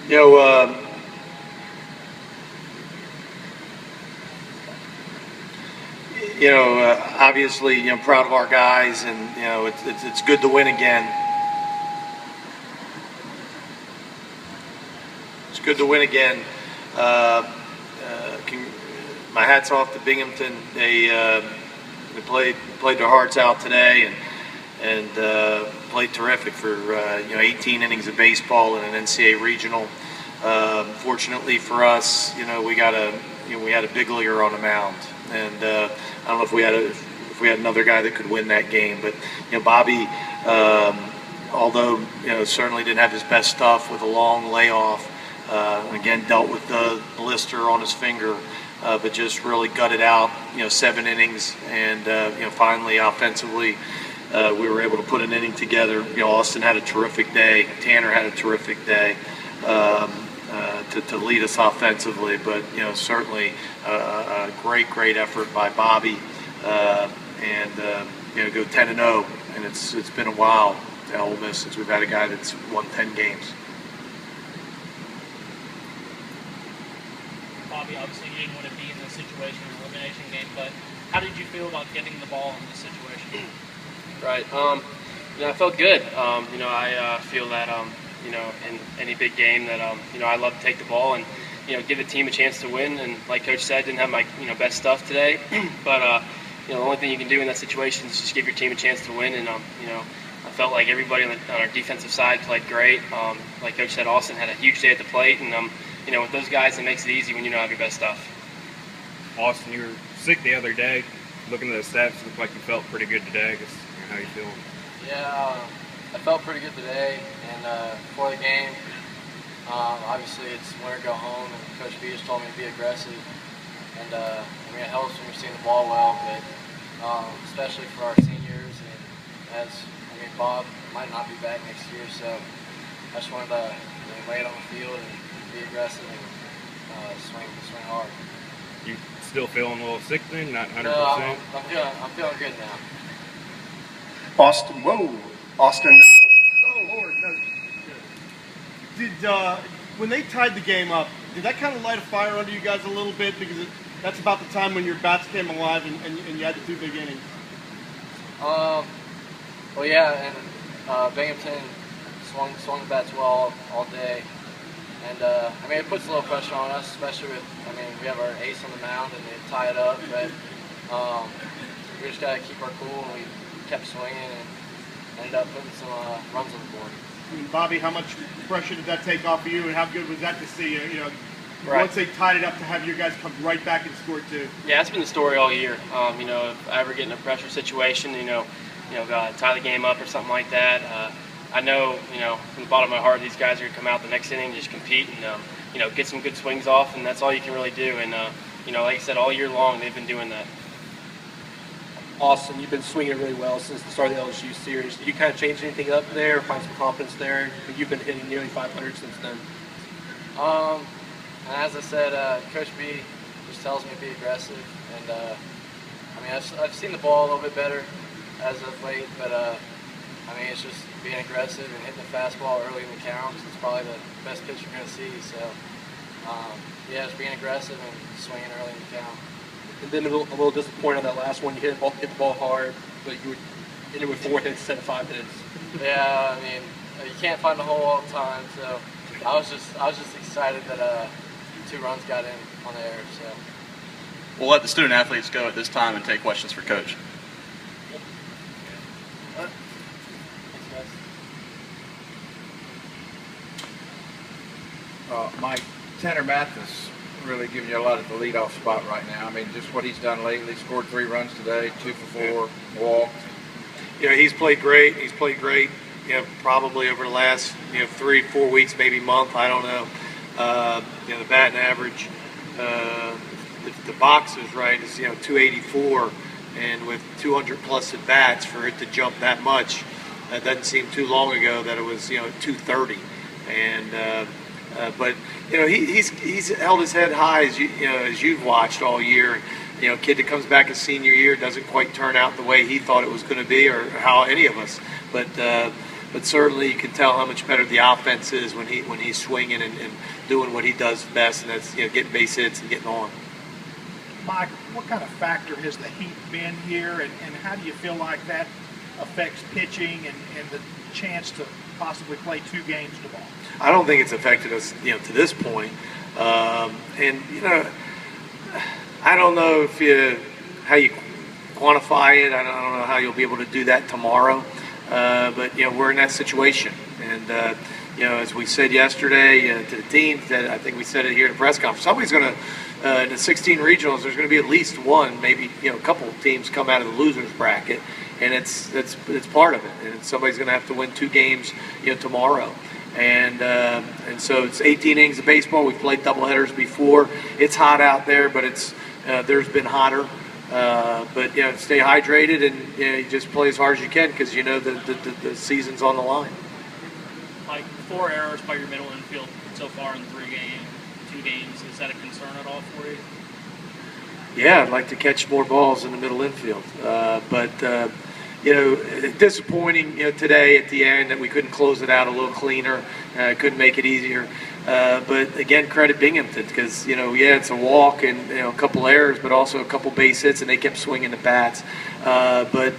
You know, obviously, proud of our guys, and it's good to win again. It's good to win again. My hat's off to Binghamton. They played their hearts out today, and played terrific for 18 innings of baseball in an NCAA regional. Fortunately for us, we had a big leaguer on the mound, and I don't know if we had another guy that could win that game, but Bobby, although certainly didn't have his best stuff with a long layoff, again dealt with the blister on his finger, but just really gutted out 7 innings, and finally offensively we were able to put an inning together. Austin had a terrific day, Tanner had a terrific day. To lead us offensively, but certainly a great effort by Bobby, and go 10-0, and it's been a while at Ole Miss since we've had a guy that's won 10 games. Bobby, obviously you didn't want to be in this situation, an elimination game, but how did you feel about getting the ball in this situation? Right. I felt good. I feel that in any big game that I love to take the ball and give the team a chance to win. And like Coach said, didn't have my best stuff today, but the only thing you can do in that situation is just give your team a chance to win. And I felt like everybody on our defensive side played great. Like Coach said, Austin had a huge day at the plate, and with those guys, it makes it easy when you don't have your best stuff. Austin, you were sick the other day. Looking at the stats, it looked like you felt pretty good today. How you feeling? Yeah, I felt pretty good today, and before the game, obviously it's win or go home, and Coach B just told me to be aggressive, and it helps when you're seeing the ball well, but especially for our seniors, and Bob might not be back next year, so I just wanted to lay it on the field and be aggressive and swing hard. You still feeling a little sick then? Not 100%? No, I'm feeling good now. Austin, whoa, Austin. Oh Lord, no. Did when they tied the game up, did that kind of light a fire under you guys a little bit, because that's about the time when your bats came alive and you had the 2 big innings? Well, yeah, and Binghamton swung the bats well all day, and it puts a little pressure on us, especially with we have our ace on the mound and they tie it up, but we just gotta keep our cool, and we kept swinging and ended up putting some runs on the board. Bobby, how much pressure did that take off of you, and how good was that to see? Right. Once they tied it up, to have your guys come right back and score 2. Yeah, that's been the story all year. If I ever get in a pressure situation, tie the game up or something like that, I know, from the bottom of my heart, these guys are going to come out the next inning and just compete and, get some good swings off, and that's all you can really do. And, like I said, all year long they've been doing that. Austin, you've been swinging really well since the start of the LSU series. Did you kind of change anything up there, find some confidence there? You've been hitting nearly 500 since then. And as I said, Coach B just tells me to be aggressive, and I've seen the ball a little bit better as of late, but it's just being aggressive and hitting the fastball early in the count. It's probably the best pitch you're going to see. So just being aggressive and swinging early in the count. And then a little disappointed on that last one. You hit the ball hard, but you were in it with 4 hits instead of 5 hits. Yeah, you can't find a hole all the time, so I was just excited that 2 runs got in on the air. So We'll let the student athletes go at this time and take questions for Coach. Mike, Tanner Mathis really giving you a lot at the leadoff spot right now. Just what he's done lately. Scored 3 runs today, 2 for 4, walked. He's played great. He's played great. Probably over the last 3-4 weeks, maybe month. I don't know. The batting average, the box is right. It's 284, and with 200 plus at bats, for it to jump that much, it doesn't seem too long ago that it was 230. And but he's held his head high, as you've watched all year. Kid that comes back his senior year doesn't quite turn out the way he thought it was going to be, or how any of us. But but certainly you can tell how much better the offense is when he's swinging and doing what he does best, and that's getting base hits and getting on. Mike, what kind of factor has the heat been here, and how do you feel like that affects pitching and the chance to possibly play 2 games tomorrow? I don't think it's affected us, to this point. And I don't know how you quantify it. I don't know how you'll be able to do that tomorrow. But we're in that situation, and as we said yesterday to the team, that I think we said it here at the press conference. Somebody's going to in the 16 regionals. There's going to be at least one, maybe a couple of teams come out of the losers bracket, and it's part of it. And somebody's going to have to win 2 games tomorrow. And so it's 18 innings of baseball. We've played doubleheaders before. It's hot out there, but there's been hotter. But stay hydrated and you just play as hard as you can because the season's on the line. Like 4 errors by your middle infield so far in 2 games. Is that a concern at all for you? Yeah, I'd like to catch more balls in the middle infield, but disappointing today at the end that we couldn't close it out a little cleaner, couldn't make it easier. But again, credit Binghamton because it's a walk and a couple errors, but also a couple base hits, and they kept swinging the bats. But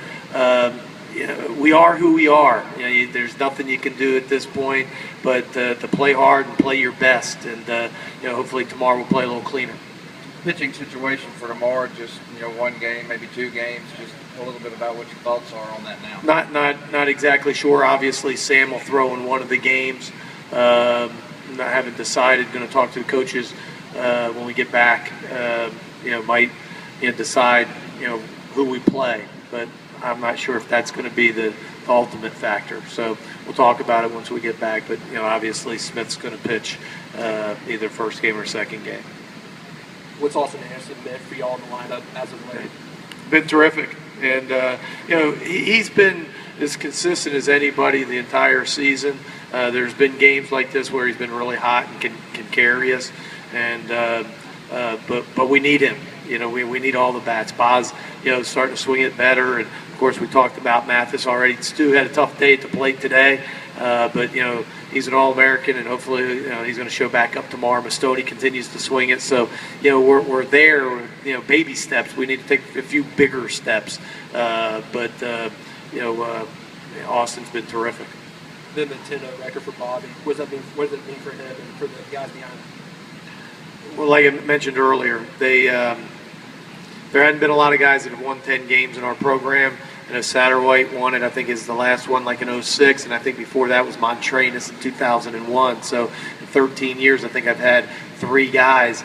we are who we are. There's nothing you can do at this point, but to play hard and play your best, and hopefully tomorrow we'll play a little cleaner. Pitching situation for tomorrow, just 1 game, maybe 2 games. Just a little bit about what your thoughts are on that now. Not exactly sure. Obviously, Sam will throw in one of the games. I haven't decided. Going to talk to the coaches when we get back. Might decide who we play, but I'm not sure if that's going to be the ultimate factor. So we'll talk about it once we get back. But obviously Smith's going to pitch either first game or second game. What's Austin Anderson been for y'all in the lineup as of late? Been terrific, and he's been as consistent as anybody the entire season. There's been games like this where he's been really hot and can carry us, and but we need him. We need all the bats. Boz, starting to swing it better, and of course we talked about Mathis already. Stu had a tough day at the plate today, but he's an All-American, and hopefully he's going to show back up tomorrow. Mastoni continues to swing it, so we're there. Baby steps. We need to take a few bigger steps, but Austin's been terrific. Then the 10-0 record for Bobby. What does it mean for him and for the guys behind him? Well, like I mentioned earlier, there hadn't been a lot of guys that have won 10 games in our program. Satterwhite won it, I think, is the last one, like in 2006, and I think before that was Montrenas in 2001. So in 13 years, I think I've had 3 guys